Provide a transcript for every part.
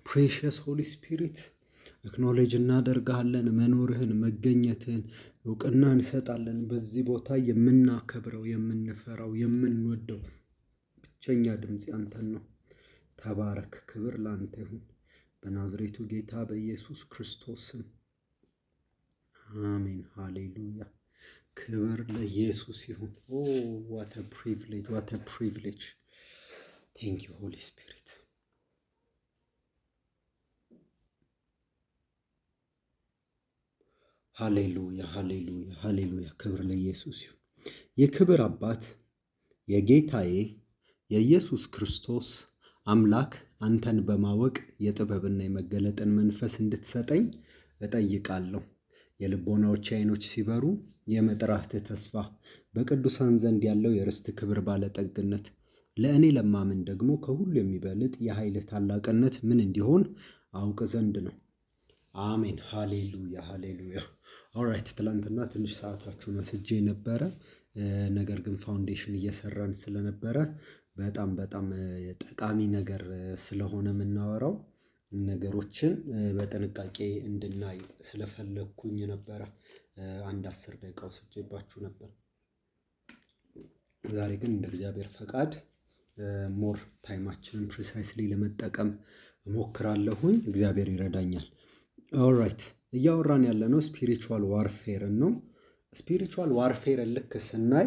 ፕሬሽየስ ሆሊ ስፒሪት አክኖሌጅ እናደርግሃለን። መኖርህን መገኘትህን እውቅና እንሰጣለን። በዚህ ቦታ የምናከብረው የምንፈራው የምንወደው ብቸኛ ድምፅ ያንተን ነው። ተባረክ። ክብር ላንተ ይሁን በናዝሬቱ ጌታ በኢየሱስ ክርስቶስ ስም አሜን። ሃሌሉያ። ክብር ለኢየሱስ ይሁን። ኦ ዋት አ ፕሪቪሌጅ ዋት አ ፕሪቪሌጅ። ቴንክ ዩ ሆሊ ስፒሪት። ሃሌሉያ ሃሌሉያ ሃሌሉያ። ክብር ለኢየሱስ ይሁን። የክብር አባት የጌታዬ የኢየሱስ ክርስቶስ አምላክ አንተን በማወቅ የጥበብና የመገለጥን መንፈስ እንድትሰጠኝ እጠይቃለሁ። የልቦናዎች ዓይኖች ሲበሩ የመጥራትህ ተስፋ በቅዱሳን ዘንድ ያለው የርስት ክብር ባለጠግነት ለእኔ ለማምን ደግሞ ከሁሉ የሚበልጥ የኃይልህ ታላቅነት ምን እንዲሆን አውቅ ዘንድ ነው። አሜን። ሃሌሉያ ሃሌሉያ። ኦልራይት። ትላንትና ትንሽ ሰዓታችሁን ወስጄ ነበረ። ነገር ግን ፋውንዴሽን እየሰራን ስለነበረ በጣም ጠቃሚ ነገር ስለሆነ የምናወራው ነገሮችን በጥንቃቄ እንድናይ ስለፈለግኩኝ ነበረ። አንድ 10 ደቂቃ ወስጄባችሁ ነበር። ዛሬ ግን እንደ እግዚአብሔር ፈቃድ ሞር ታይማችንን ፕሪሳይስሊ ለመጠቀም እሞክራለሁኝ። እግዚአብሔር ይረዳኛል። ኦልራይት። እያወራን ያለነው ስፒሪቹዋል ዋርፌርን ነው። ስፒሪቹዋል ዋርፌርን ልክ ስናይ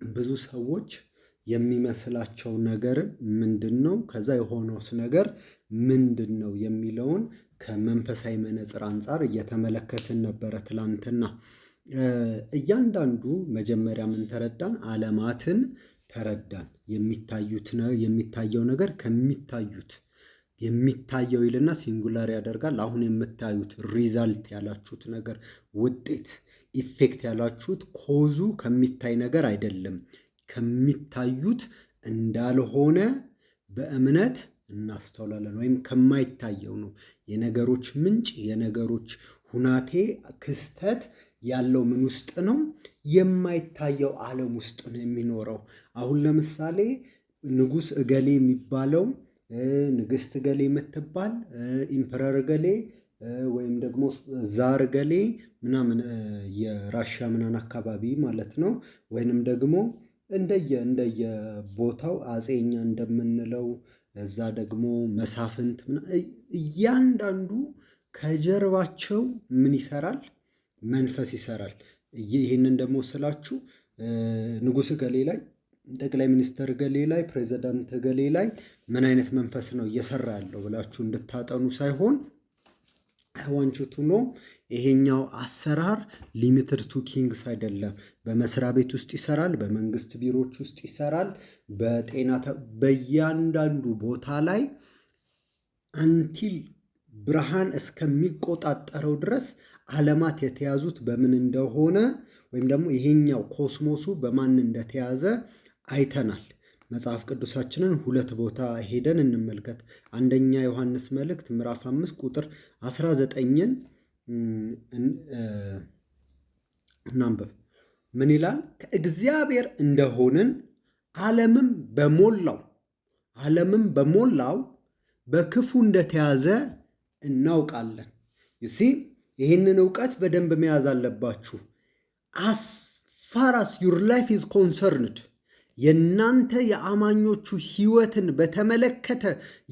ብዙ ሰዎች የሚመስላቸው ነገር ምንድን ነው፣ ከዛ የሆነውስ ነገር ምንድን ነው የሚለውን ከመንፈሳዊ መነጽር አንጻር እየተመለከትን ነበረ ትላንትና። እያንዳንዱ መጀመሪያ ምን ተረዳን? ዓለማትን ተረዳን። የሚታየው ነገር ከሚታዩት የሚታየው ይልና ሲንጉላር ያደርጋል። አሁን የምታዩት ሪዛልት ያላችሁት ነገር ውጤት፣ ኢፌክት ያላችሁት ኮዙ ከሚታይ ነገር አይደለም፣ ከሚታዩት እንዳልሆነ በእምነት እናስተውላለን። ወይም ከማይታየው ነው። የነገሮች ምንጭ የነገሮች ሁናቴ ክስተት ያለው ምን ውስጥ ነው? የማይታየው ዓለም ውስጥ ነው የሚኖረው። አሁን ለምሳሌ ንጉሥ እገሌ የሚባለው ንግሥት እገሌ የምትባል ኢምፐረር እገሌ ወይም ደግሞ ዛር እገሌ ምናምን የራሽያ ምናምን አካባቢ ማለት ነው። ወይንም ደግሞ እንደየ ቦታው አጼኛ እንደምንለው እዛ ደግሞ መሳፍንት እያንዳንዱ ከጀርባቸው ምን ይሰራል? መንፈስ ይሰራል። ይህንን ደግሞ ስላችሁ ንጉሥ ገሌ ላይ፣ ጠቅላይ ሚኒስትር ገሌ ላይ፣ ፕሬዚዳንት ገሌ ላይ ምን አይነት መንፈስ ነው እየሰራ ያለው ብላችሁ እንድታጠኑ ሳይሆን ዋንቹቱ ነው። ይሄኛው አሰራር ሊሚትድ ቱ ኪንግስ አይደለም። በመስሪያ ቤት ውስጥ ይሰራል፣ በመንግስት ቢሮዎች ውስጥ ይሰራል፣ በጤና በእያንዳንዱ ቦታ ላይ አንቲል ብርሃን እስከሚቆጣጠረው ድረስ ዓለማት የተያዙት በምን እንደሆነ ወይም ደግሞ ይሄኛው ኮስሞሱ በማን እንደተያዘ አይተናል። መጽሐፍ ቅዱሳችንን 2 ቦታ ሄደን እንመልከት። አንደኛ ዮሐንስ መልእክት ምዕራፍ 5 ቁጥር 19ን እናንብብ። ምን ይላል? ከእግዚአብሔር እንደሆንን ዓለምም በሞላው በክፉ እንደተያዘ እናውቃለን። ይሲ ይህንን እውቀት በደንብ መያዝ አለባችሁ። as far as your life is concerned የእናንተ የአማኞቹ ሕይወትን በተመለከተ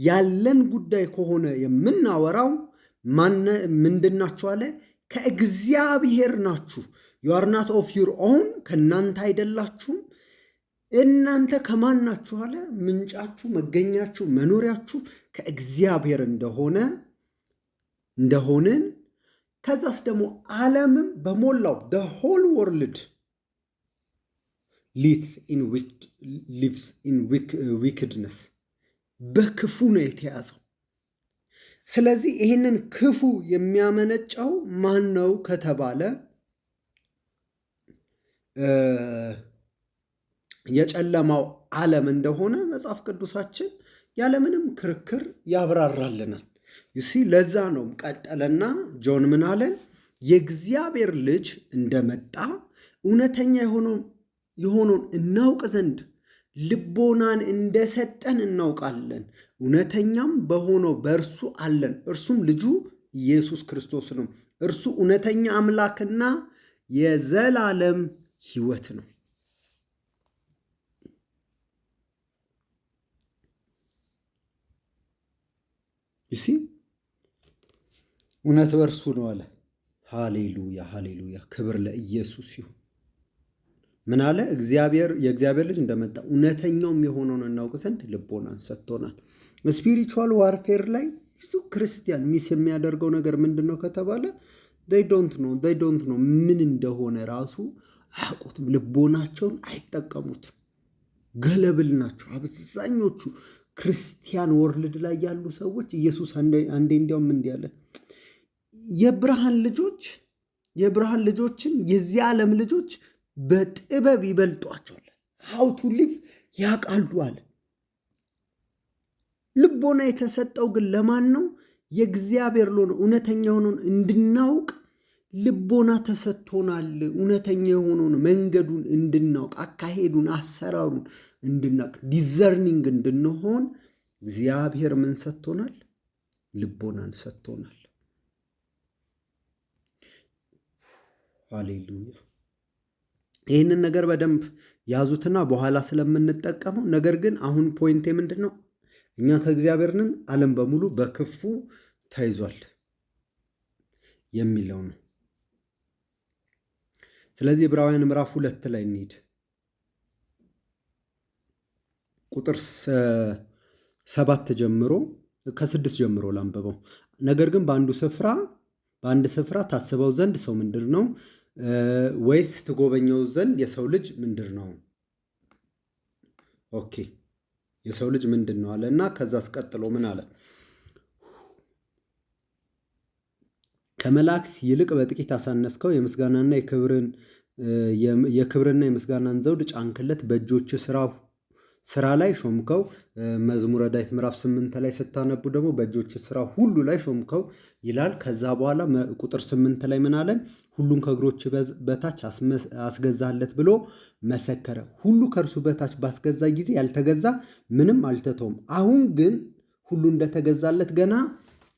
ያለን ጉዳይ ከሆነ የምናወራው ምንድናችሁ አለ? ከእግዚአብሔር ናችሁ። you are not of your own ከእናንተ አይደላችሁም። እናንተ ከማን ናችሁ አለ? ምንጫችሁ፣ መገኛችሁ፣ መኖሪያችሁ ከእግዚአብሔር እንደሆንን ከዛስ ደግሞ ዓለምም በሞላው the whole world lives in wickedness በክፉ ነው የተያዘው። ስለዚህ ይህንን ክፉ የሚያመነጨው ማን ነው ከተባለ የጨለማው ዓለም እንደሆነ መጽሐፍ ቅዱሳችን ያለምንም ክርክር ያብራራልናል። ዩሲ ለዛ ነው ቀጠለና ጆን ምን አለን? የእግዚአብሔር ልጅ እንደመጣ እውነተኛ የሆነውን እናውቅ ዘንድ ልቦናን እንደሰጠን እናውቃለን። እውነተኛም በሆነው በእርሱ አለን፣ እርሱም ልጁ ኢየሱስ ክርስቶስ ነው። እርሱ እውነተኛ አምላክና የዘላለም ሕይወት ነው። ይሲ እውነት በእርሱ ነው አለ። ሃሌሉያ ሃሌሉያ፣ ክብር ለኢየሱስ ይሁን። ምን አለ? የእግዚአብሔር ልጅ እንደመጣ እውነተኛውም የሆነውን እናውቅ ዘንድ ልቦናን ሰጥቶናል። ስፒሪቹዋል ዋርፌር ላይ ብዙ ክርስቲያን ሚስ የሚያደርገው ነገር ምንድን ነው ከተባለ ዶንት ነው ምን እንደሆነ ራሱ አያውቁትም። ልቦናቸውን አይጠቀሙትም። ገለብል ናቸው አብዛኞቹ ክርስቲያን ወርልድ ላይ ያሉ ሰዎች። ኢየሱስ አንዴ እንዲያውም እንዲህ አለ፣ የብርሃን ልጆችን የዚህ ዓለም ልጆች በጥበብ ይበልጧቸዋል፣ ሃው ቱ ሊቭ ያውቃሉ አለ። ልቦና የተሰጠው ግን ለማን ነው? የእግዚአብሔር ለሆነ እውነተኛ የሆነውን እንድናውቅ ልቦና ተሰጥቶናል። እውነተኛ የሆነውን መንገዱን እንድናውቅ፣ አካሄዱን፣ አሰራሩን እንድናውቅ፣ ዲዘርኒንግ እንድንሆን እግዚአብሔር ምን ሰጥቶናል? ልቦናን ሰጥቶናል። ሃሌሉያ። ይህንን ነገር በደንብ ያዙትና በኋላ ስለምንጠቀመው፣ ነገር ግን አሁን ፖይንቴ ምንድን ነው? እኛ ከእግዚአብሔርንም ዓለም በሙሉ በክፉ ተይዟል የሚለው ነው። ስለዚህ ዕብራውያን ምዕራፍ 2 ላይ እንሂድ። ቁጥር 7 ጀምሮ ከ6 ጀምሮ ላንብበው። ነገር ግን በአንድ ስፍራ ታስበው ዘንድ ሰው ምንድር ነው? ወይስ ትጎበኘው ዘንድ የሰው ልጅ ምንድር ነው? ኦኬ፣ የሰው ልጅ ምንድን ነው አለ እና ከዛ አስቀጥሎ ምን አለ? ከመላእክት ይልቅ በጥቂት አሳነስከው፣ የምስጋናና የክብርና የምስጋናን ዘውድ ጫንክለት፣ በእጆች ስራ ላይ ሾምከው። መዝሙረ ዳዊት ምዕራፍ 8 ላይ ስታነቡ ደግሞ በእጆች ስራ ሁሉ ላይ ሾምከው ይላል። ከዛ በኋላ ቁጥር 8 ላይ ምን አለን? ሁሉን ከእግሮች በታች አስገዛለት ብሎ መሰከረ። ሁሉ ከእርሱ በታች ባስገዛ ጊዜ ያልተገዛ ምንም አልተተውም። አሁን ግን ሁሉ እንደተገዛለት ገና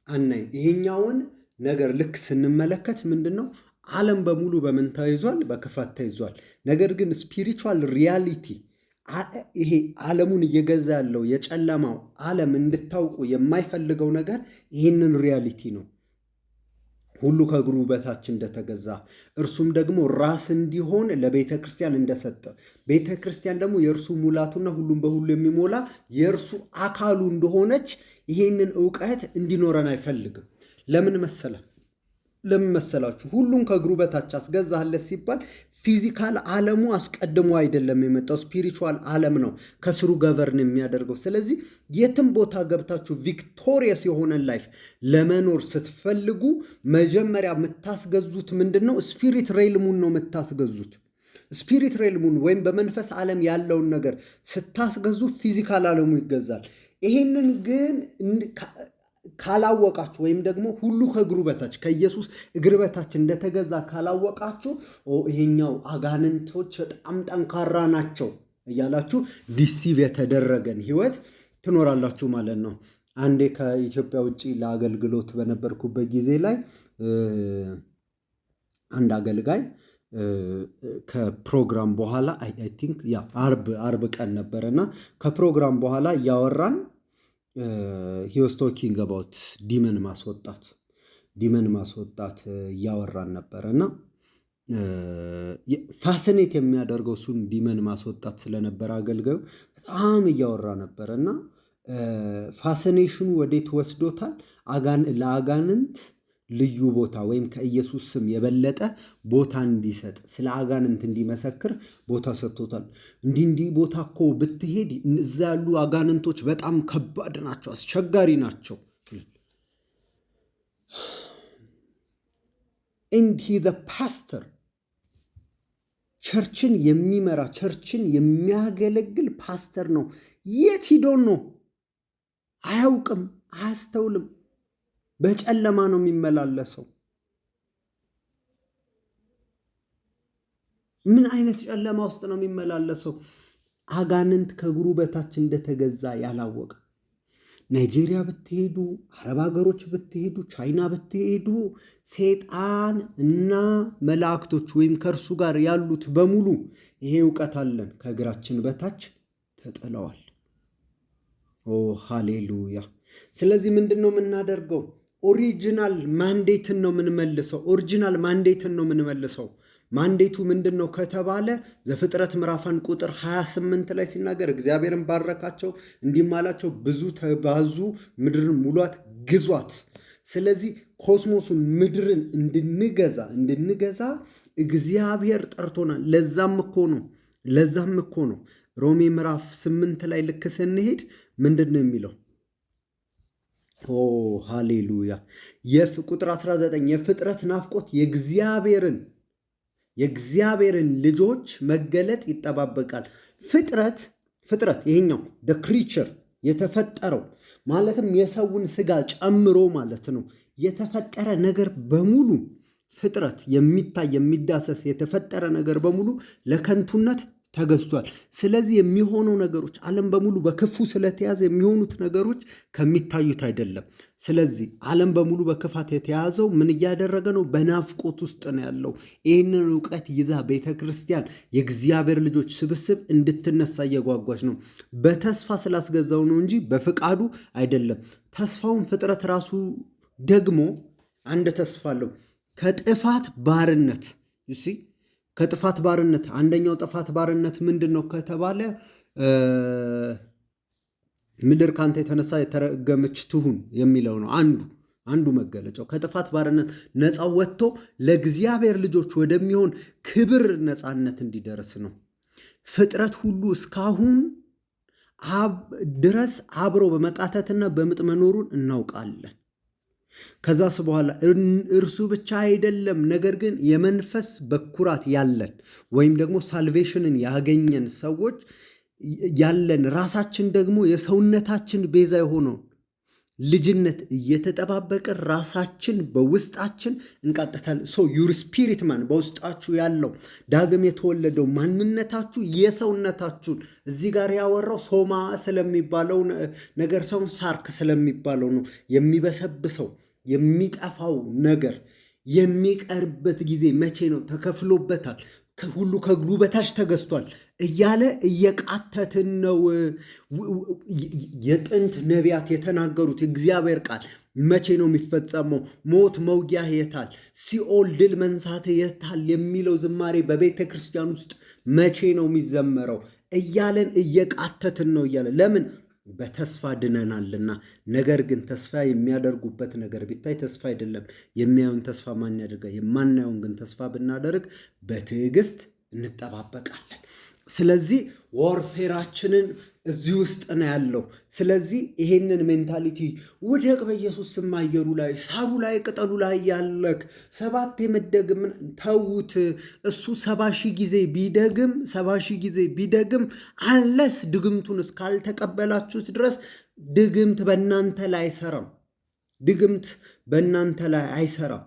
አናይም። ይሄኛውን ነገር ልክ ስንመለከት ምንድን ነው? ዓለም በሙሉ በምን ተይዟል? በክፋት ተይዟል። ነገር ግን ስፒሪቹዋል ሪያሊቲ ይሄ ዓለሙን እየገዛ ያለው የጨለማው ዓለም እንድታውቁ የማይፈልገው ነገር ይህንን ሪያሊቲ ነው። ሁሉ ከእግሩ በታች እንደተገዛ፣ እርሱም ደግሞ ራስ እንዲሆን ለቤተ ክርስቲያን እንደሰጠ፣ ቤተ ክርስቲያን ደግሞ የእርሱ ሙላቱና ሁሉም በሁሉ የሚሞላ የእርሱ አካሉ እንደሆነች ይሄንን እውቀት እንዲኖረን አይፈልግም። ለምን መሰላችሁ? ሁሉም ከእግሩ በታች አስገዛለት ሲባል ፊዚካል ዓለሙ አስቀድሞ አይደለም የመጣው፣ ስፒሪቹዋል ዓለም ነው ከስሩ ገቨርን የሚያደርገው። ስለዚህ የትም ቦታ ገብታችሁ ቪክቶሪየስ የሆነ ላይፍ ለመኖር ስትፈልጉ መጀመሪያ የምታስገዙት ምንድን ነው? ስፒሪት ሬልሙን ነው የምታስገዙት። ስፒሪት ሬልሙን ወይም በመንፈስ ዓለም ያለውን ነገር ስታስገዙ ፊዚካል ዓለሙ ይገዛል። ይሄንን ግን ካላወቃችሁ ወይም ደግሞ ሁሉ ከእግሩ በታች ከኢየሱስ እግር በታች እንደተገዛ ካላወቃችሁ ይሄኛው አጋንንቶች በጣም ጠንካራ ናቸው እያላችሁ ዲሲቭ የተደረገን ህይወት ትኖራላችሁ ማለት ነው። አንዴ ከኢትዮጵያ ውጭ ለአገልግሎት በነበርኩበት ጊዜ ላይ አንድ አገልጋይ ከፕሮግራም በኋላ አይ ቲንክ አርብ ቀን ነበረና ከፕሮግራም በኋላ እያወራን he was talking about ዲመን ማስወጣት እያወራን ነበር እና ፋሲኔት የሚያደርገው እሱን ዲመን ማስወጣት ስለነበረ አገልጋዩ በጣም እያወራ ነበር እና ፋሲኔሽኑ ወዴት ወስዶታል? ለአጋንንት ልዩ ቦታ ወይም ከኢየሱስ ስም የበለጠ ቦታ እንዲሰጥ ስለ አጋንንት እንዲመሰክር ቦታ ሰጥቶታል። እንዲህ ቦታ እኮ ብትሄድ እዛ ያሉ አጋንንቶች በጣም ከባድ ናቸው፣ አስቸጋሪ ናቸው። and he the pastor ቸርችን የሚመራ ቸርችን የሚያገለግል ፓስተር ነው። የት ሂዶ ነው? አያውቅም፣ አያስተውልም። በጨለማ ነው የሚመላለሰው። ምን አይነት ጨለማ ውስጥ ነው የሚመላለሰው? አጋንንት ከእግሩ በታች እንደተገዛ ያላወቀ። ናይጄሪያ ብትሄዱ፣ አረብ ሀገሮች ብትሄዱ፣ ቻይና ብትሄዱ ሰይጣን እና መላእክቶች ወይም ከእርሱ ጋር ያሉት በሙሉ ይሄ እውቀት አለን፣ ከእግራችን በታች ተጥለዋል። ኦ ሃሌሉያ! ስለዚህ ምንድን ነው የምናደርገው? ኦሪጂናል ማንዴትን ነው የምንመልሰው። ኦሪጂናል ማንዴትን ነው የምንመልሰው። ማንዴቱ ምንድን ነው ከተባለ ዘፍጥረት ምዕራፍ 1 ቁጥር 28 ላይ ሲናገር እግዚአብሔርን ባረካቸው እንዲህም አላቸው፣ ብዙ ተባዙ፣ ምድርን ሙሏት፣ ግዟት። ስለዚህ ኮስሞሱን ምድርን እንድንገዛ እግዚአብሔር ጠርቶናል። ለዛም እኮ ነው ሮሜ ምዕራፍ 8 ላይ ልክ ስንሄድ ምንድን ነው የሚለው? ኦ ሃሌሉያ! ቁጥር 19 የፍጥረት ናፍቆት የእግዚአብሔርን ልጆች መገለጥ ይጠባበቃል። ፍጥረት ይሄኛው ክሪቸር የተፈጠረው ማለትም የሰውን ስጋ ጨምሮ ማለት ነው። የተፈጠረ ነገር በሙሉ ፍጥረት የሚታይ የሚዳሰስ የተፈጠረ ነገር በሙሉ ለከንቱነት ተገዝቷል። ስለዚህ የሚሆነው ነገሮች ዓለም በሙሉ በክፉ ስለተያዘ የሚሆኑት ነገሮች ከሚታዩት አይደለም። ስለዚህ ዓለም በሙሉ በክፋት የተያዘው ምን እያደረገ ነው? በናፍቆት ውስጥ ነው ያለው። ይህንን እውቀት ይዛ ቤተ ክርስቲያን የእግዚአብሔር ልጆች ስብስብ እንድትነሳ እየጓጓች ነው። በተስፋ ስላስገዛው ነው እንጂ በፍቃዱ አይደለም። ተስፋውን ፍጥረት ራሱ ደግሞ አንድ ተስፋ አለው። ከጥፋት ባርነት ከጥፋት ባርነት አንደኛው ጥፋት ባርነት ምንድን ነው ከተባለ ምድር ካንተ የተነሳ የተረገመች ትሁን የሚለው ነው። አንዱ መገለጫው ከጥፋት ባርነት ነፃ ወጥቶ ለእግዚአብሔር ልጆች ወደሚሆን ክብር ነፃነት እንዲደርስ ነው። ፍጥረት ሁሉ እስካሁን ድረስ አብሮ በመቃተትና በምጥ መኖሩን እናውቃለን። ከዛስ በኋላ እርሱ ብቻ አይደለም፣ ነገር ግን የመንፈስ በኩራት ያለን ወይም ደግሞ ሳልቬሽንን ያገኘን ሰዎች ያለን ራሳችን ደግሞ የሰውነታችን ቤዛ የሆነውን ልጅነት እየተጠባበቅን ራሳችን በውስጣችን እንቃጥታለን። ዩር ስፒሪት ማን በውስጣችሁ ያለው ዳግም የተወለደው ማንነታችሁ የሰውነታችሁን እዚህ ጋር ያወራው ሶማ ስለሚባለው ነገር ሳይሆን ሳርክ ስለሚባለው ነው። የሚበሰብሰው የሚጠፋው ነገር የሚቀርበት ጊዜ መቼ ነው? ተከፍሎበታል። ሁሉ ከእግሩ በታች ተገዝቷል እያለ እየቃተትን ነው። የጥንት ነቢያት የተናገሩት የእግዚአብሔር ቃል መቼ ነው የሚፈጸመው? ሞት መውጊያ የታል? ሲኦል ድል መንሳት የታል? የሚለው ዝማሬ በቤተ ክርስቲያን ውስጥ መቼ ነው የሚዘመረው? እያለን እየቃተትን ነው እያለ ለምን? በተስፋ ድነናልና። ነገር ግን ተስፋ የሚያደርጉበት ነገር ቢታይ ተስፋ አይደለም። የሚያዩን ተስፋ ማን ያደርጋል? የማናየውን ግን ተስፋ ብናደርግ በትዕግስት እንጠባበቃለን። ስለዚህ ወርፌራችንን እዚህ ውስጥ ነው ያለው። ስለዚህ ይሄንን ሜንታሊቲ ውደቅ በኢየሱስ ስም፣ አየሩ ላይ ሳሩ ላይ ቅጠሉ ላይ ያለክ 7 የመደግም ተዉት። እሱ 70,000 ጊዜ ቢደግም አለስ ድግምቱን እስካልተቀበላችሁት ድረስ ድግምት በእናንተ ላይ አይሰራም።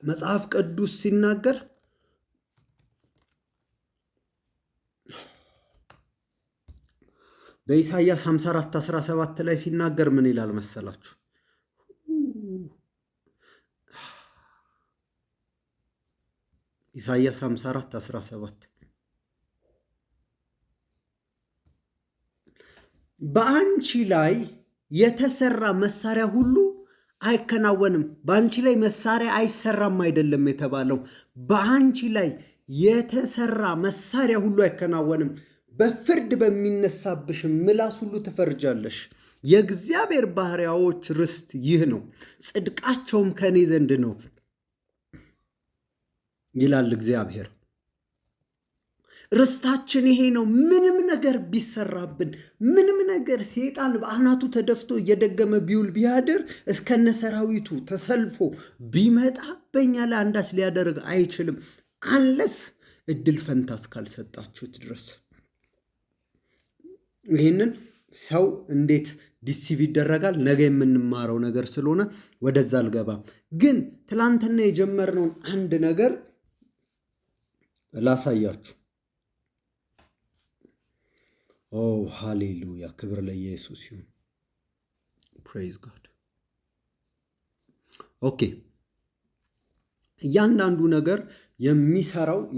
መጽሐፍ ቅዱስ ሲናገር በኢሳይያስ 54:17 ላይ ሲናገር ምን ይላል መሰላችሁ? ኢሳይያስ 54:17 በአንቺ ላይ የተሰራ መሳሪያ ሁሉ አይከናወንም። በአንቺ ላይ መሳሪያ አይሰራም አይደለም የተባለው፣ በአንቺ ላይ የተሰራ መሳሪያ ሁሉ አይከናወንም። በፍርድ በሚነሳብሽ ምላስ ሁሉ ትፈርጃለሽ። የእግዚአብሔር ባሪያዎች ርስት ይህ ነው፣ ጽድቃቸውም ከእኔ ዘንድ ነው ይላል እግዚአብሔር። ርስታችን ይሄ ነው። ምንም ነገር ቢሰራብን፣ ምንም ነገር ሰይጣን በአናቱ ተደፍቶ እየደገመ ቢውል ቢያድር፣ እስከነ ሰራዊቱ ተሰልፎ ቢመጣ በእኛ ላይ አንዳች ሊያደርግ አይችልም፣ አንለስ እድል ፈንታ እስካልሰጣችሁት ድረስ። ይህንን ሰው እንዴት ዲሲቭ ይደረጋል? ነገ የምንማረው ነገር ስለሆነ ወደዛ አልገባም። ግን ትላንትና የጀመርነውን አንድ ነገር ላሳያችሁ። ኦ ሃሌሉያ! ክብር ለኢየሱስ ይሁን። ፕሬዝ ጋድ። ኦኬ፣ እያንዳንዱ ነገር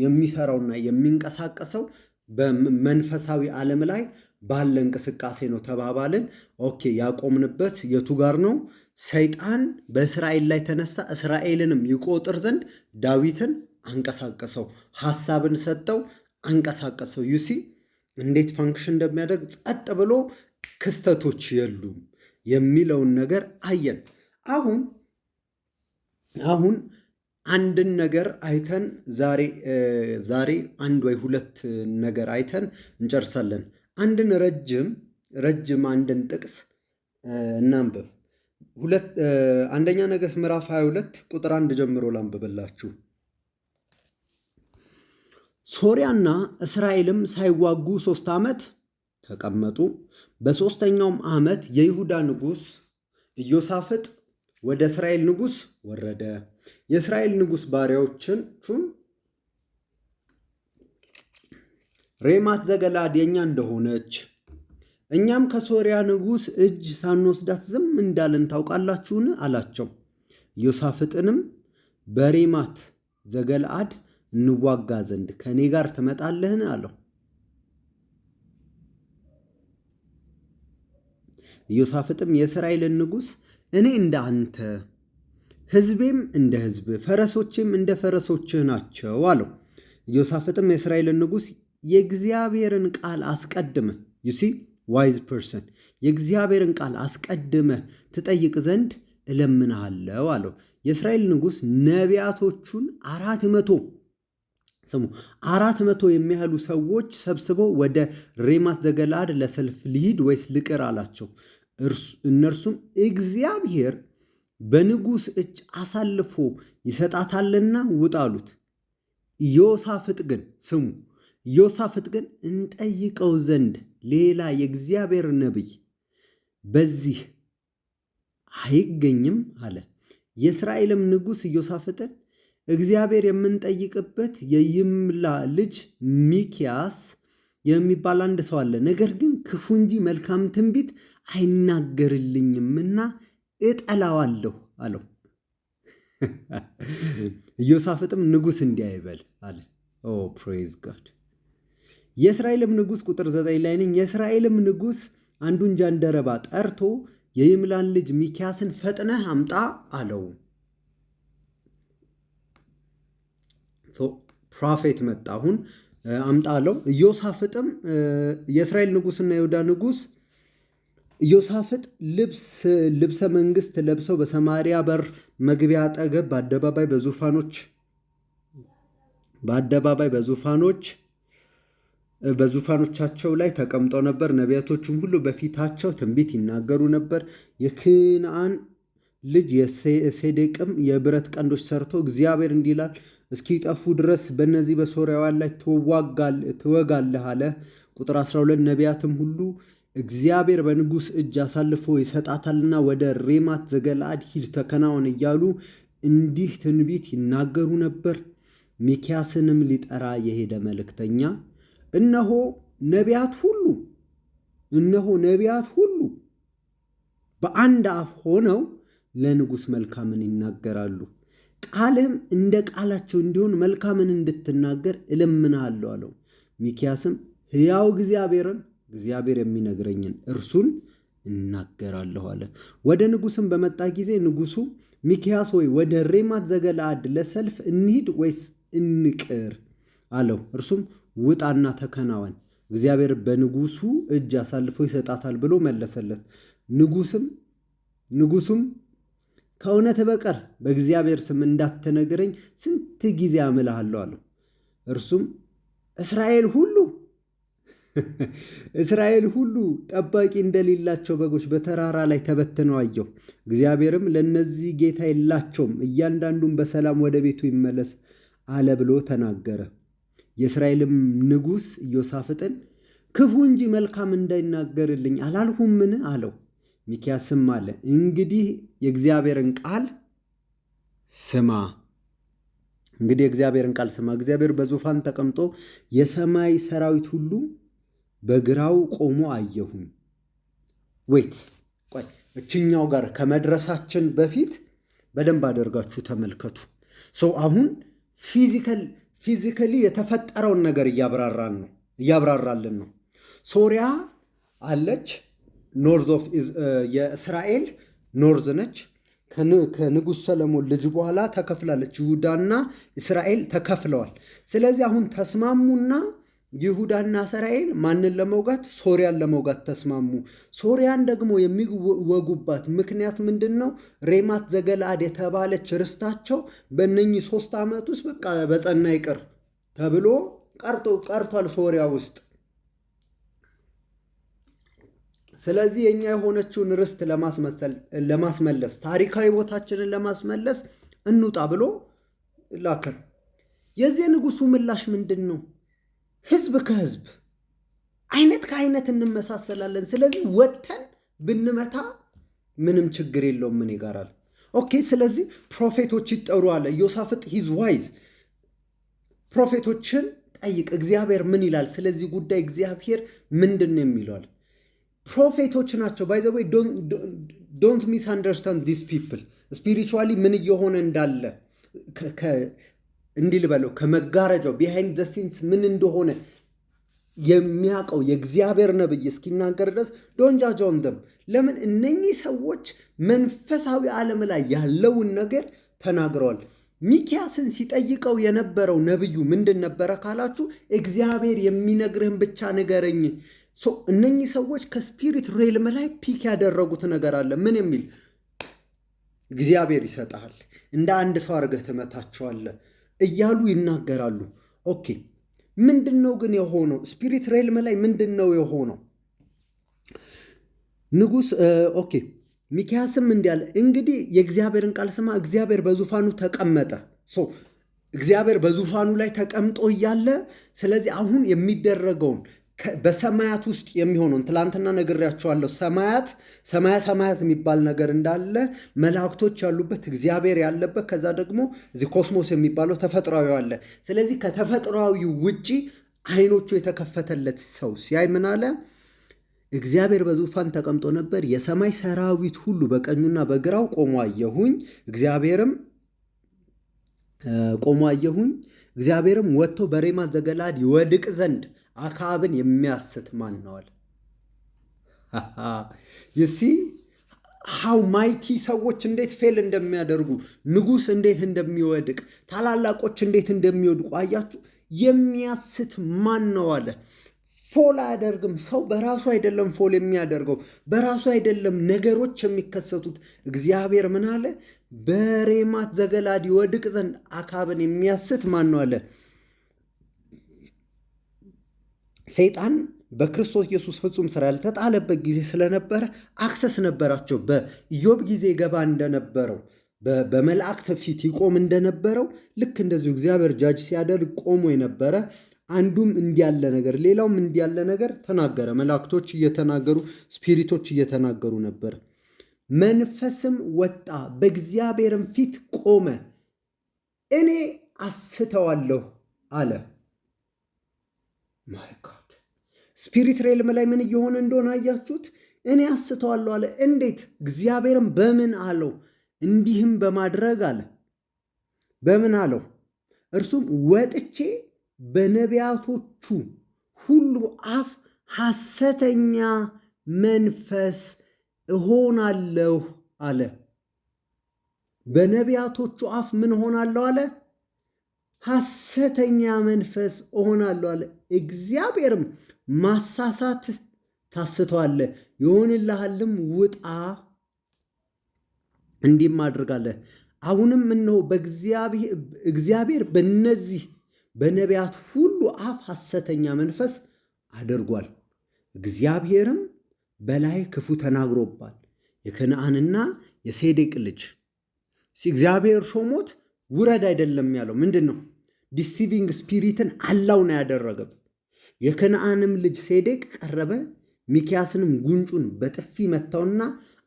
የሚሰራውና የሚንቀሳቀሰው በመንፈሳዊ ዓለም ላይ ባለ እንቅስቃሴ ነው ተባባልን። ኦኬ፣ ያቆምንበት የቱ ጋር ነው? ሰይጣን በእስራኤል ላይ ተነሳ፣ እስራኤልንም ይቆጥር ዘንድ ዳዊትን አንቀሳቀሰው፣ ሐሳብን ሰጠው፣ አንቀሳቀሰው። ዩሲ እንዴት ፋንክሽን እንደሚያደርግ ጸጥ ብሎ ክስተቶች የሉም የሚለውን ነገር አየን። አሁን አንድን ነገር አይተን ዛሬ አንድ ወይ ሁለት ነገር አይተን እንጨርሳለን። አንድን ረጅም አንድን ጥቅስ እናንብብ። አንደኛ ነገሥት ምዕራፍ 22 ቁጥር 1 ጀምሮ ላንብብላችሁ። ሶርያና እስራኤልም ሳይዋጉ 3 ዓመት ተቀመጡ። በሦስተኛውም ዓመት የይሁዳ ንጉሥ ኢዮሳፍጥ ወደ እስራኤል ንጉሥ ወረደ። የእስራኤል ንጉሥ ባሪያዎቹን ሬማት ዘገለዓድ የኛ እንደሆነች እኛም ከሶርያ ንጉሥ እጅ ሳንወስዳት ዝም እንዳልን ታውቃላችሁን? አላቸው። ኢዮሳፍጥንም በሬማት ዘገለዓድ እንዋጋ ዘንድ ከእኔ ጋር ትመጣለህን? አለው። ኢዮሳፍጥም የእስራኤልን ንጉሥ እኔ እንደ አንተ፣ ሕዝቤም እንደ ሕዝብ፣ ፈረሶቼም እንደ ፈረሶችህ ናቸው አለው። ኢዮሳፍጥም የእስራኤልን ንጉሥ የእግዚአብሔርን ቃል አስቀድመህ ዩሲ ዋይዝ ፐርሰን የእግዚአብሔርን ቃል አስቀድመህ ትጠይቅ ዘንድ እለምንሃለሁ አለው። የእስራኤል ንጉሥ ነቢያቶቹን 400 የሚያህሉ ሰዎች ሰብስበው ወደ ሬማት ዘገለዓድ ለሰልፍ ልሂድ ወይስ ልቅር አላቸው። እነርሱም እግዚአብሔር በንጉሥ እጅ አሳልፎ ይሰጣታልና ውጣ አሉት። ኢዮሳፍጥ ግን እንጠይቀው ዘንድ ሌላ የእግዚአብሔር ነቢይ በዚህ አይገኝም አለ። የእስራኤልም ንጉሥ ኢዮሳፍጥን እግዚአብሔር የምንጠይቅበት የይምላ ልጅ ሚክያስ የሚባል አንድ ሰው አለ፣ ነገር ግን ክፉ እንጂ መልካም ትንቢት አይናገርልኝምና እጠላዋለሁ አለው። ኢዮሳፍጥም ንጉሥ እንዲህ አይበል አለ። ኦ ፕሬዝ ጋድ። የእስራኤልም ንጉሥ ቁጥር 9 ላይ ነኝ። የእስራኤልም ንጉሥ አንዱን ጃንደረባ ጠርቶ የይምላን ልጅ ሚክያስን ፈጥነህ አምጣ አለው። ፕሮፌት መጣ። አሁን አምጣ አለው። ኢዮሳፍጥም የእስራኤል ንጉሥና የይሁዳ ንጉሥ ኢዮሳፍጥ ልብሰ መንግስት ለብሰው በሰማሪያ በር መግቢያ አጠገብ በዙፋኖቻቸው ላይ ተቀምጠው ነበር። ነቢያቶቹም ሁሉ በፊታቸው ትንቢት ይናገሩ ነበር። የክንዓን ልጅ የሴዴቅም የብረት ቀንዶች ሰርቶ እግዚአብሔር እንዲህ ይላል እስኪጠፉ ድረስ በእነዚህ በሶርያውያን ላይ ትወጋለህ አለ። ቁጥር 12 ነቢያትም ሁሉ እግዚአብሔር በንጉሥ እጅ አሳልፎ ይሰጣታልና ወደ ሬማት ዘገለዓድ ሂድ ተከናወን እያሉ እንዲህ ትንቢት ይናገሩ ነበር። ሚክያስንም ሊጠራ የሄደ መልእክተኛ እነሆ ነቢያት ሁሉ በአንድ አፍ ሆነው ለንጉሥ መልካምን ይናገራሉ፣ ቃልህም እንደ ቃላቸው እንዲሆን መልካምን እንድትናገር እለምንሃለሁ አለው። ሚክያስም ሕያው እግዚአብሔር የሚነግረኝን እርሱን እናገራለሁ አለ። ወደ ንጉሥም በመጣ ጊዜ ንጉሡ ሚክያስ ሆይ ወደ ሬማት ዘገለዓድ ለሰልፍ እንሂድ ወይስ እንቅር አለው። እርሱም ውጣና ተከናወን፣ እግዚአብሔር በንጉሡ እጅ አሳልፎ ይሰጣታል ብሎ መለሰለት። ንጉሡም ከእውነት በቀር በእግዚአብሔር ስም እንዳትነግረኝ ስንት ጊዜ አምልሃለሁ አለው። እርሱም እስራኤል ሁሉ ጠባቂ እንደሌላቸው በጎች በተራራ ላይ ተበትነው አየሁ። እግዚአብሔርም ለእነዚህ ጌታ የላቸውም፣ እያንዳንዱም በሰላም ወደ ቤቱ ይመለስ አለ ብሎ ተናገረ። የእስራኤልም ንጉሥ ኢዮሳፍጥን ክፉ እንጂ መልካም እንዳይናገርልኝ አላልሁምን አለው። ሚክያስም አለ እንግዲህ የእግዚአብሔርን ቃል ስማ እንግዲህ እግዚአብሔርን ቃል ስማ። እግዚአብሔር በዙፋን ተቀምጦ የሰማይ ሰራዊት ሁሉ በግራው ቆሞ አየሁኝ። ወይት ቆይ፣ እችኛው ጋር ከመድረሳችን በፊት በደንብ አደርጋችሁ ተመልከቱ። አሁን ፊዚካሊ የተፈጠረውን ነገር እያብራራልን ነው። ሶሪያ አለች፣ ኖርዝ ኦፍ የእስራኤል ኖርዝ ነች። ከንጉሥ ሰለሞን ልጅ በኋላ ተከፍላለች። ይሁዳና እስራኤል ተከፍለዋል። ስለዚህ አሁን ተስማሙና ይሁዳና እስራኤል ማንን ለመውጋት? ሶሪያን ለመውጋት ተስማሙ። ሶሪያን ደግሞ የሚወጉባት ምክንያት ምንድን ነው? ሬማት ዘገለአድ የተባለች ርስታቸው በእነኚህ 3 ዓመት ውስጥ በቃ በጸና ይቅር ተብሎ ቀርቷል ሶሪያ ውስጥ። ስለዚህ የኛ የሆነችውን ርስት ለማስመለስ ታሪካዊ ቦታችንን ለማስመለስ እንውጣ ብሎ ላከን። የዚህ ንጉሱ ምላሽ ምንድን ነው? ህዝብ ከህዝብ አይነት ከአይነት እንመሳሰላለን። ስለዚህ ወጥተን ብንመታ ምንም ችግር የለውም ምን ይጋራል። ኦኬ፣ ስለዚህ ፕሮፌቶች ይጠሩ አለ ዮሳፍጥ። ሂዝ ዋይዝ ፕሮፌቶችን ጠይቅ፣ እግዚአብሔር ምን ይላል ስለዚህ ጉዳይ፣ እግዚአብሔር ምንድን ነው የሚለዋል። ፕሮፌቶች ናቸው። ባይ ዘ ወይ ዶንት ሚስ አንደርስታንድ ዲስ ፒፕል። ስፒሪቹዋሊ ምን እየሆነ እንዳለ እንዲህ ልበለው፣ ከመጋረጃው ቢሃይንድ ዘ ሲንስ ምን እንደሆነ የሚያውቀው የእግዚአብሔር ነብይ እስኪናገር ድረስ ዶንት ጃጅ ኦን ዘም። ለምን? እነኚህ ሰዎች መንፈሳዊ ዓለም ላይ ያለውን ነገር ተናግረዋል። ሚኪያስን ሲጠይቀው የነበረው ነብዩ ምንድን ነበረ ካላችሁ፣ እግዚአብሔር የሚነግርህን ብቻ ንገረኝ። እነኚህ ሰዎች ከስፒሪት ሬልም ላይ ፒክ ያደረጉት ነገር አለ። ምን የሚል? እግዚአብሔር ይሰጣል፣ እንደ አንድ ሰው አድርገህ ትመታቸዋለህ እያሉ ይናገራሉ። ኦኬ፣ ምንድን ነው ግን የሆነው? ስፒሪት ሬልም ላይ ምንድን ነው የሆነው? ንጉሥ ኦኬ፣ ሚኪያስም እንዲህ አለ፣ እንግዲህ የእግዚአብሔርን ቃል ስማ። እግዚአብሔር በዙፋኑ ተቀመጠ። እግዚአብሔር በዙፋኑ ላይ ተቀምጦ እያለ ስለዚህ አሁን የሚደረገውን በሰማያት ውስጥ የሚሆነውን ትላንትና ነግሬያቸዋለሁ። ሰማያት የሚባል ነገር እንዳለ፣ መላእክቶች ያሉበት፣ እግዚአብሔር ያለበት፣ ከዛ ደግሞ እዚህ ኮስሞስ የሚባለው ተፈጥሯዊ አለ። ስለዚህ ከተፈጥሯዊ ውጪ አይኖቹ የተከፈተለት ሰው ሲያይ ምን አለ? እግዚአብሔር በዙፋን ተቀምጦ ነበር፣ የሰማይ ሰራዊት ሁሉ በቀኙና በግራው ቆሞ አየሁኝ። እግዚአብሔርም ወጥቶ በሬማት ዘገለአድ ይወድቅ ዘንድ አክዓብን የሚያስት ማን ነው አለ። ይሲ ሃው ማይቲ ሰዎች እንዴት ፌል እንደሚያደርጉ፣ ንጉሥ እንዴት እንደሚወድቅ፣ ታላላቆች እንዴት እንደሚወድቁ አያችሁ። የሚያስት ማን ነው አለ። ፎል አያደርግም። ሰው በራሱ አይደለም ፎል የሚያደርገው፣ በራሱ አይደለም ነገሮች የሚከሰቱት። እግዚአብሔር ምን አለ? በሬማት ዘገለአድ ይወድቅ ዘንድ አክዓብን የሚያስት ማን ነው አለ። ሰይጣን በክርስቶስ ኢየሱስ ፍጹም ስራ ያልተጣለበት ጊዜ ስለነበረ አክሰስ ነበራቸው። በኢዮብ ጊዜ ገባ እንደነበረው፣ በመላእክት ፊት ይቆም እንደነበረው ልክ እንደዚሁ እግዚአብሔር ጃጅ ሲያደርግ ቆሞ የነበረ አንዱም እንዲያለ ነገር ሌላውም እንዲያለ ነገር ተናገረ። መላእክቶች እየተናገሩ ስፒሪቶች እየተናገሩ ነበር። መንፈስም ወጣ በእግዚአብሔርም ፊት ቆመ፣ እኔ አስተዋለሁ አለ። ማይ ጋድ! ስፒሪት ሬልም ላይ ምን እየሆነ እንደሆነ አያችሁት? እኔ አስተዋለሁ አለ። እንዴት? እግዚአብሔርም በምን አለው? እንዲህም በማድረግ አለ። በምን አለው? እርሱም ወጥቼ በነቢያቶቹ ሁሉ አፍ ሐሰተኛ መንፈስ እሆናለሁ አለ። በነቢያቶቹ አፍ ምን እሆናለሁ አለ? ሐሰተኛ መንፈስ እሆናለሁ አለ። እግዚአብሔርም ማሳሳት ታስተዋለህ፣ ይሆንልሃልም፣ ውጣ እንዲህም አድርጋለህ። አሁንም እነሆ እግዚአብሔር በእነዚህ በነቢያት ሁሉ አፍ ሐሰተኛ መንፈስ አድርጓል። እግዚአብሔርም በላይ ክፉ ተናግሮባል። የከነዓንና የሴዴቅ ልጅ እግዚአብሔር ሾሞት ውረድ አይደለም ያለው። ምንድን ነው? ዲሲቪንግ ስፒሪትን አላው ነው ያደረገብ። የከነዓንም ልጅ ሴዴቅ ቀረበ፣ ሚኪያስንም ጉንጩን በጥፊ መታውና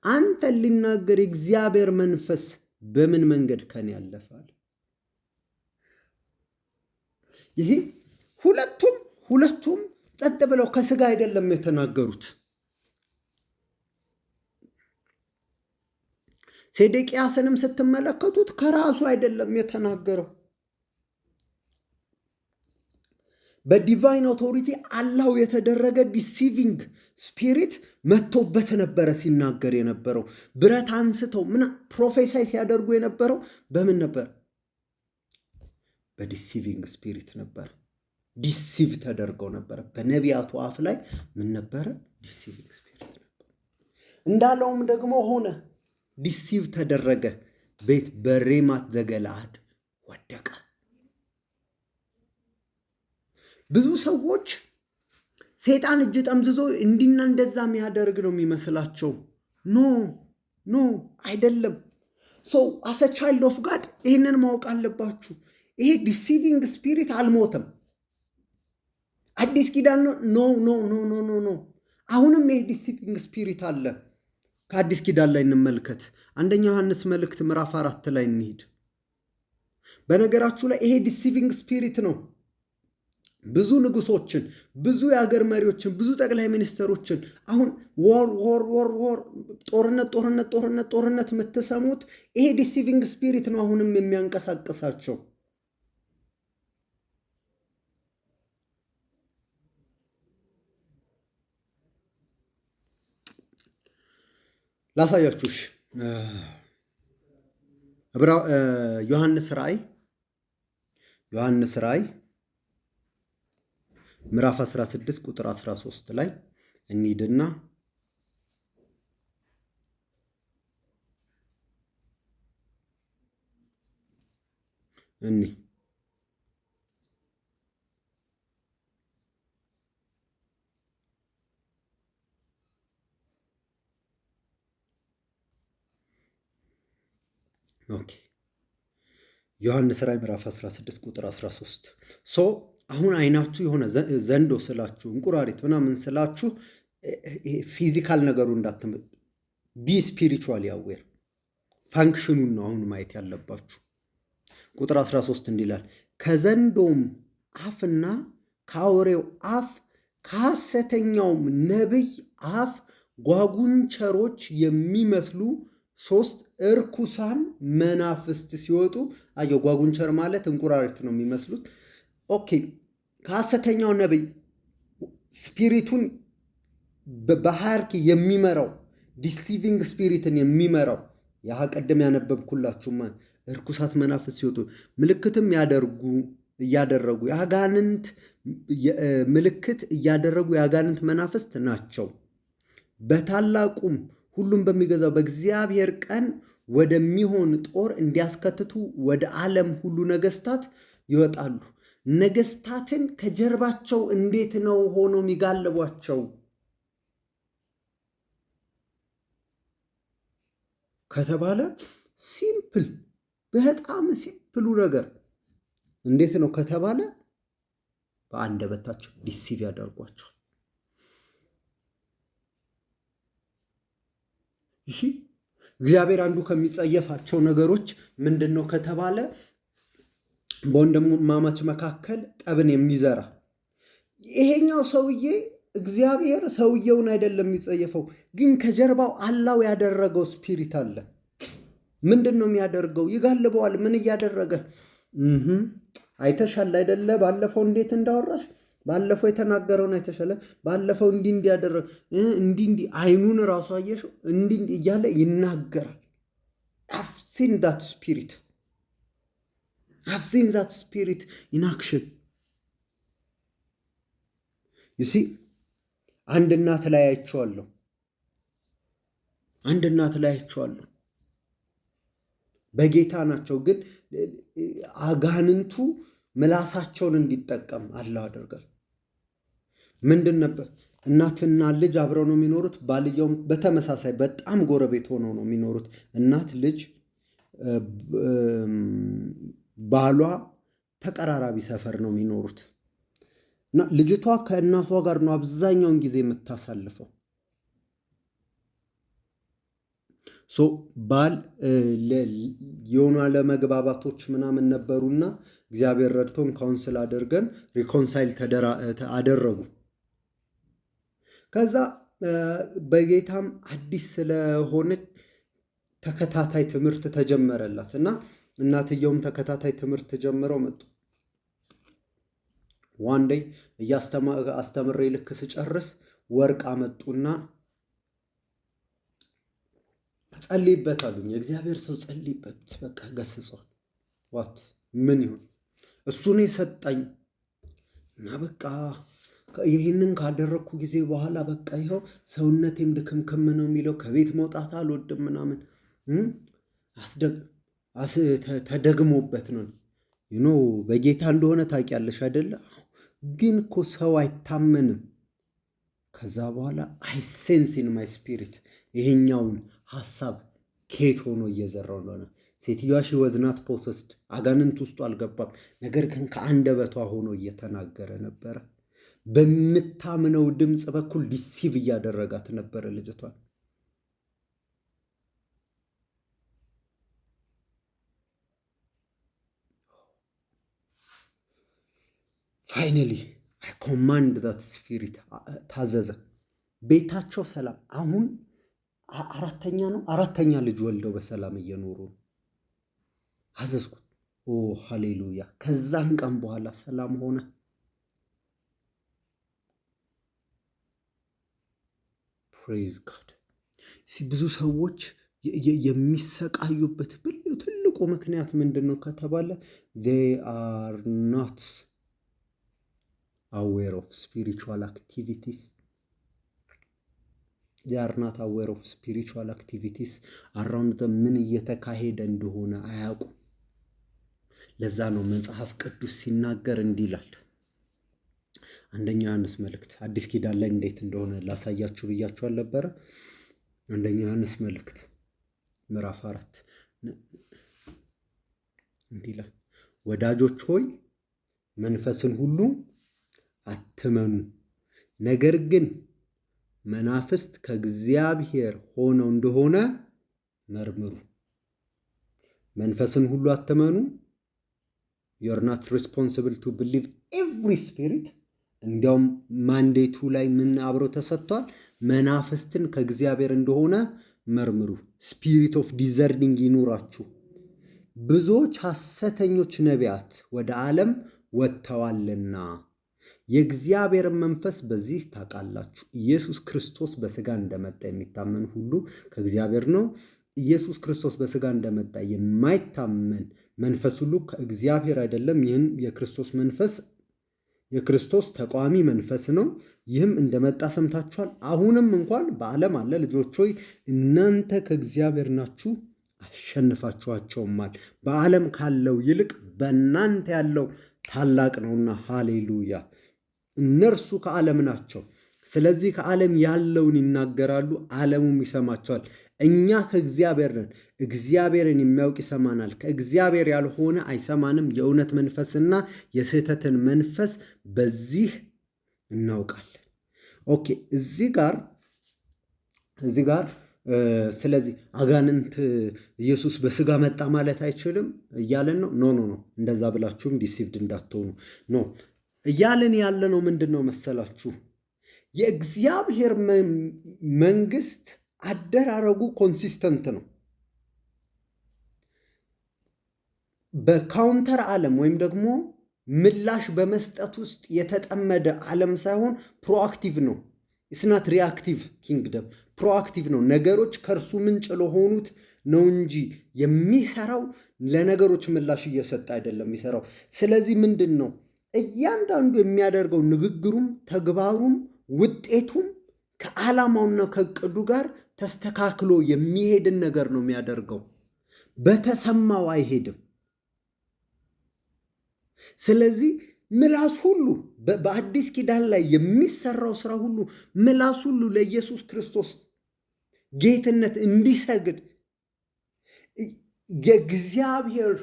አንተን ሊናገር የእግዚአብሔር መንፈስ በምን መንገድ ከኔ ያለፋል? ይሄ ሁለቱም ጸጥ ብለው ከስጋ አይደለም የተናገሩት። ሴዴቅያስንም ስትመለከቱት ከራሱ አይደለም የተናገረው። በዲቫይን ኦቶሪቲ አላው የተደረገ ዲሲቪንግ ስፒሪት መጥቶበት ነበረ ሲናገር የነበረው። ብረት አንስተው ፕሮፌሳይ ሲያደርጉ የነበረው በምን ነበር? በዲሲቪንግ ስፒሪት ነበር። ዲሲቭ ተደርገው ነበረ። በነቢያቱ አፍ ላይ ምን ነበረ? ዲሲቪንግ ስፒሪት ነበር። እንዳለውም ደግሞ ሆነ። ዲሲቭ ተደረገ። ቤት በሬማት ዘገለአድ ወደቀ። ብዙ ሰዎች ሰይጣን እጅ ጠምዝዞ እንዲና እንደዛ የሚያደርግ ነው የሚመስላቸው። ኖ አይደለም። ሰው አሰ ቻይልድ ኦፍ ጋድ ይህንን ማወቅ አለባችሁ። ይሄ ዲሲቪንግ ስፒሪት አልሞተም። አዲስ ኪዳን ኖ አሁንም ይሄ ዲሲቪንግ ስፒሪት አለ። ከአዲስ ኪዳን ላይ እንመልከት። አንደኛ ዮሐንስ መልእክት ምዕራፍ 4 ላይ እንሂድ። በነገራችሁ ላይ ይሄ ዲሲቪንግ ስፒሪት ነው ብዙ ንጉሶችን፣ ብዙ የሀገር መሪዎችን፣ ብዙ ጠቅላይ ሚኒስትሮችን አሁን ወር ጦርነት የምትሰሙት ይሄ ዲሲቪንግ ስፒሪት ነው አሁንም የሚያንቀሳቅሳቸው። ላሳያችሁሽ ዮሐንስ ራእይ ምዕራፍ 16 ቁጥር 13 ላይ እንሂድና ዮሐንስ ራእይ ምዕራፍ 16 ቁጥር 13 አሁን አይናችሁ የሆነ ዘንዶ ስላችሁ እንቁራሪት ምናምን ስላችሁ ፊዚካል ነገሩ ቢ ስፒሪቹዋሊ አዌር ፋንክሽኑን ነው አሁን ማየት ያለባችሁ። ቁጥር 13 እንዲላል ከዘንዶም አፍና ከአውሬው አፍ ከሐሰተኛውም ነቢይ አፍ ጓጉንቸሮች የሚመስሉ 3 እርኩሳን መናፍስት ሲወጡ አየው። ጓጉንቸር ማለት እንቁራሪት ነው የሚመስሉት። ከሐሰተኛው ነቢይ ስፒሪቱን በሃይራርኪ የሚመራው ዲሲቪንግ ስፒሪትን የሚመራው ያ ቀደም ያነበብኩላችሁ እርኩሳት መናፍስት ሲወጡ ምልክትም እያደረጉ የአጋንንት ምልክት እያደረጉ የአጋንንት መናፍስት ናቸው። በታላቁም ሁሉም በሚገዛው በእግዚአብሔር ቀን ወደሚሆን ጦር እንዲያስከትቱ ወደ ዓለም ሁሉ ነገስታት ይወጣሉ። ነገስታትን ከጀርባቸው እንዴት ነው ሆኖ የሚጋልቧቸው ከተባለ ሲምፕል፣ በጣም ሲምፕሉ ነገር እንዴት ነው ከተባለ በአንደበታቸው ዲሲቭ ያደርጓቸው። እሺ እግዚአብሔር አንዱ ከሚጸየፋቸው ነገሮች ምንድነው ከተባለ በወንድማማች መካከል ጠብን የሚዘራ። ይሄኛው ሰውዬ እግዚአብሔር ሰውየውን አይደለም የሚጸየፈው፣ ግን ከጀርባው አላው ያደረገው ስፒሪት አለ። ምንድነው የሚያደርገው? ይጋልበዋል። ምን እያደረገ አይተሻል አይደለ? ባለፈው እንዴት እንዳወራሽ፣ ባለፈው የተናገረውን አይተሻለ? ባለፈው እንዲህ ያደረገ እንዲህ አይኑን ራሱ አየሽው? እንዲህ እያለ ይናገራል። I've seen that spirit. I've seen that spirit in action. You see? አንድ እናት ላይ አይቼዋለሁ። በጌታ ናቸው፣ ግን አጋንንቱ ምላሳቸውን እንዲጠቀም አላህ አደርጋል። ምንድን ነበር? እናትና ልጅ አብረው ነው የሚኖሩት። ባልየውም በተመሳሳይ በጣም ጎረቤት ሆነው ነው የሚኖሩት። እናት ልጅ ባሏ ተቀራራቢ ሰፈር ነው የሚኖሩት እና ልጅቷ ከእናቷ ጋር ነው አብዛኛውን ጊዜ የምታሳልፈው። ባል የሆኑ አለመግባባቶች ምናምን ነበሩና እግዚአብሔር ረድቶን ካውንስል አድርገን ሪኮንሳይል አደረጉ። ከዛ በጌታም አዲስ ስለሆነች ተከታታይ ትምህርት ተጀመረላት እና እናትየውም ተከታታይ ትምህርት ጀምረው መጡ። ዋንዴይ አስተምሬ ልክ ስጨርስ ወርቅ አመጡና ጸልይበት አሉኝ። የእግዚአብሔር ሰው ጸልይበት፣ በቃ ገስጿል። ዋት ምን ይሁን እሱ ነው የሰጠኝ እና በቃ ይህንን ካደረግኩ ጊዜ በኋላ በቃ ይኸው ሰውነቴም ድክምክም ነው የሚለው፣ ከቤት መውጣት አልወድም ምናምን ተደግሞበት ነው። በጌታ እንደሆነ ታውቂያለሽ አይደለ? ግን እኮ ሰው አይታመንም። ከዛ በኋላ አይ ሴንስ ኢን ማይ ስፒሪት ይሄኛውን ሀሳብ ከየት ሆኖ እየዘራው እንደሆነ። ሴትዮዋ ሺ ወዝ ናት ፖሰስድ፣ አጋንንት ውስጡ አልገባም። ነገር ግን ከአንደበቷ ሆኖ እየተናገረ ነበረ። በምታምነው ድምፅ በኩል ዲሲቭ እያደረጋት ነበረ ልጅቷን። ፋይናሊ አይ ኮማንድ ዛት ስፒሪት፣ ታዘዘ። ቤታቸው ሰላም። አሁን አራተኛ ልጅ ወልደው በሰላም እየኖሩ ነው። አዘዝኩት። ኦ ሃሌሉያ። ከዛን ቀን በኋላ ሰላም ሆነ። ፕሬዝ ጋድ። ብዙ ሰዎች የሚሰቃዩበት ትልቁ ምክንያት ምንድን ነው ከተባለ they are not aware of spiritual activities. they are not aware of spiritual activities around them. ምን እየተካሄደ እንደሆነ አያውቁም። ለዛ ነው መጽሐፍ ቅዱስ ሲናገር እንዲህ ይላል። አንደኛ ዮሐንስ መልእክት፣ አዲስ ኪዳን ላይ እንዴት እንደሆነ ላሳያችሁ ብያችሁ አልነበረ? አንደኛ ዮሐንስ መልእክት ምዕራፍ 4 እንዲህ ይላል፣ ወዳጆች ሆይ መንፈስን ሁሉ አትመኑ፣ ነገር ግን መናፍስት ከእግዚአብሔር ሆነው እንደሆነ መርምሩ። መንፈስን ሁሉ አትመኑ። you are not responsible to believe every spirit። እንዲያውም ማንዴቱ ላይ ምን አብሮ ተሰጥቷል? መናፍስትን ከእግዚአብሔር እንደሆነ መርምሩ። ስፒሪት ኦፍ ዲዘርኒንግ ይኑራችሁ። ብዙዎች ሐሰተኞች ነቢያት ወደ ዓለም ወጥተዋልና የእግዚአብሔር መንፈስ በዚህ ታውቃላችሁ። ኢየሱስ ክርስቶስ በሥጋ እንደመጣ የሚታመን ሁሉ ከእግዚአብሔር ነው። ኢየሱስ ክርስቶስ በሥጋ እንደመጣ የማይታመን መንፈስ ሁሉ ከእግዚአብሔር አይደለም። ይህም የክርስቶስ ተቃዋሚ መንፈስ ነው። ይህም እንደመጣ ሰምታችኋል። አሁንም እንኳን በዓለም አለ። ልጆች ሆይ እናንተ ከእግዚአብሔር ናችሁ፣ አሸንፋችኋቸውማል። በዓለም ካለው ይልቅ በእናንተ ያለው ታላቅ ነውና። ሃሌሉያ። እነርሱ ከዓለም ናቸው፣ ስለዚህ ከዓለም ያለውን ይናገራሉ፣ ዓለሙም ይሰማቸዋል። እኛ ከእግዚአብሔር ነን፣ እግዚአብሔርን የሚያውቅ ይሰማናል። ከእግዚአብሔር ያልሆነ አይሰማንም። የእውነት መንፈስና የስህተትን መንፈስ በዚህ እናውቃለን። ኦኬ፣ እዚህ ጋር ስለዚህ አጋንንት ኢየሱስ በሥጋ መጣ ማለት አይችልም እያለን ነው። ኖ እንደዛ ብላችሁም ዲሲቭድ እንዳትሆኑ ኖ እያለን ያለ ነው። ምንድን ነው መሰላችሁ? የእግዚአብሔር መንግስት አደራረጉ ኮንሲስተንት ነው። በካውንተር ዓለም ወይም ደግሞ ምላሽ በመስጠት ውስጥ የተጠመደ ዓለም ሳይሆን ፕሮአክቲቭ ነው። ኢስናት ሪአክቲቭ ኪንግደም፣ ፕሮአክቲቭ ነው። ነገሮች ከእርሱ ምንጭ ለሆኑት ነው እንጂ የሚሰራው ለነገሮች ምላሽ እየሰጠ አይደለም የሚሰራው። ስለዚህ ምንድን ነው እያንዳንዱ የሚያደርገው ንግግሩም ተግባሩም ውጤቱም ከዓላማውና ከእቅዱ ጋር ተስተካክሎ የሚሄድን ነገር ነው የሚያደርገው። በተሰማው አይሄድም። ስለዚህ ምላስ ሁሉ በአዲስ ኪዳን ላይ የሚሰራው ስራ ሁሉ ምላስ ሁሉ ለኢየሱስ ክርስቶስ ጌትነት እንዲሰግድ የእግዚአብሔር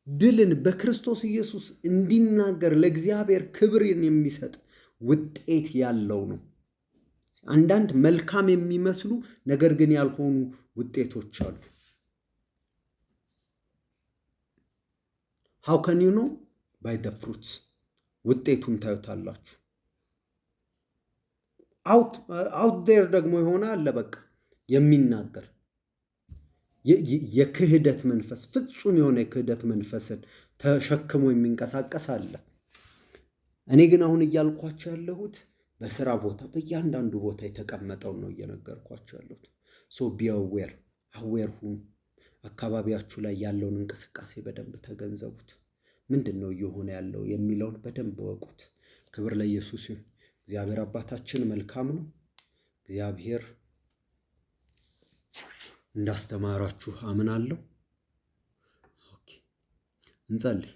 ድልን በክርስቶስ ኢየሱስ እንዲናገር ለእግዚአብሔር ክብርን የሚሰጥ ውጤት ያለው ነው። አንዳንድ መልካም የሚመስሉ ነገር ግን ያልሆኑ ውጤቶች አሉ። how can you know? by the fruits ውጤቱን ታዩታላችሁ። out there ደግሞ የሆነ አለ በቃ የሚናገር የክህደት መንፈስ ፍጹም የሆነ የክህደት መንፈስን ተሸክሞ የሚንቀሳቀስ አለ። እኔ ግን አሁን እያልኳቸው ያለሁት በስራ ቦታ በእያንዳንዱ ቦታ የተቀመጠው ነው እየነገርኳቸው ያለሁት። ሶ ቢ አዌር ሁኑ። አካባቢያችሁ ላይ ያለውን እንቅስቃሴ በደንብ ተገንዘቡት። ምንድን ነው እየሆነ ያለው የሚለውን በደንብ ወቁት። ክብር ለኢየሱስ ይሁን። እግዚአብሔር አባታችን መልካም ነው። እግዚአብሔር እንዳስተማራችሁ አምናለሁ። ኦኬ እንጸልይ።